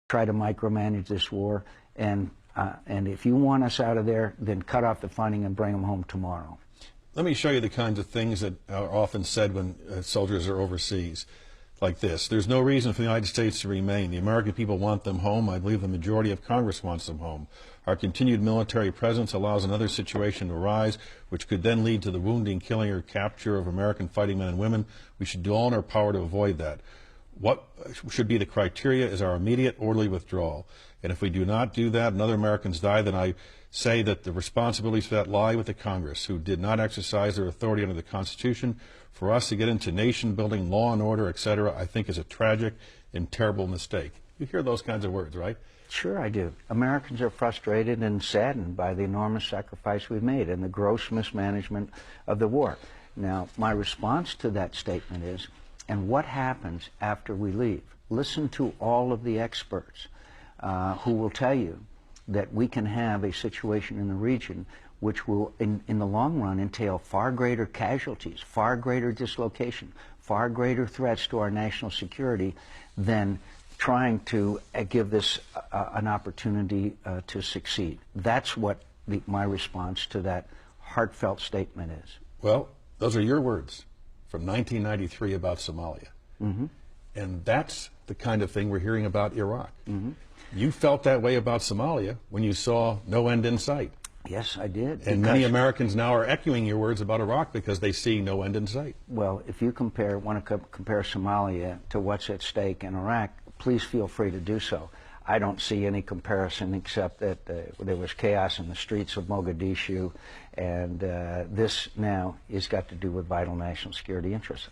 try to micromanage this war, and if you want us out of there, then cut off the funding and bring them home tomorrow. Let me show you the kinds of things that are often said when soldiers are overseas, like this. There's no reason for the United States to remain. The American people want them home. I believe the majority of Congress wants them home. Our continued military presence allows another situation to arise, which could then lead to the wounding, killing, or capture of American fighting men and women. We should do all in our power to avoid that. What should be the criteria is our immediate, orderly withdrawal. And if we do not do that and other Americans die, then I say that the responsibilities for that lie with the Congress, who did not exercise their authority under the Constitution. For us to get into nation building, law and order, etc., I think is a tragic and terrible mistake. You hear those kinds of words, right? Sure I do. Americans are frustrated and saddened by the enormous sacrifice we've made and the gross mismanagement of the war. Now, my response to that statement is, and what happens after we leave? Listen to all of the experts who will tell you that we can have a situation in the region which will, in the long run, entail far greater casualties, far greater dislocation, far greater threats to our national security than trying to give this an opportunity to succeed. That's what my response to that heartfelt statement is. Well, those are your words from 1993 about Somalia. Mm-hmm. And that's the kind of thing we're hearing about Iraq. Mm-hmm. You felt that way about Somalia when you saw no end in sight. Yes, I did. And many Americans now are echoing your words about Iraq because they see no end in sight. Well, if you want to compare Somalia to what's at stake in Iraq, please feel free to do so. I don't see any comparison except that there was chaos in the streets of Mogadishu, and this now has got to do with vital national security interests.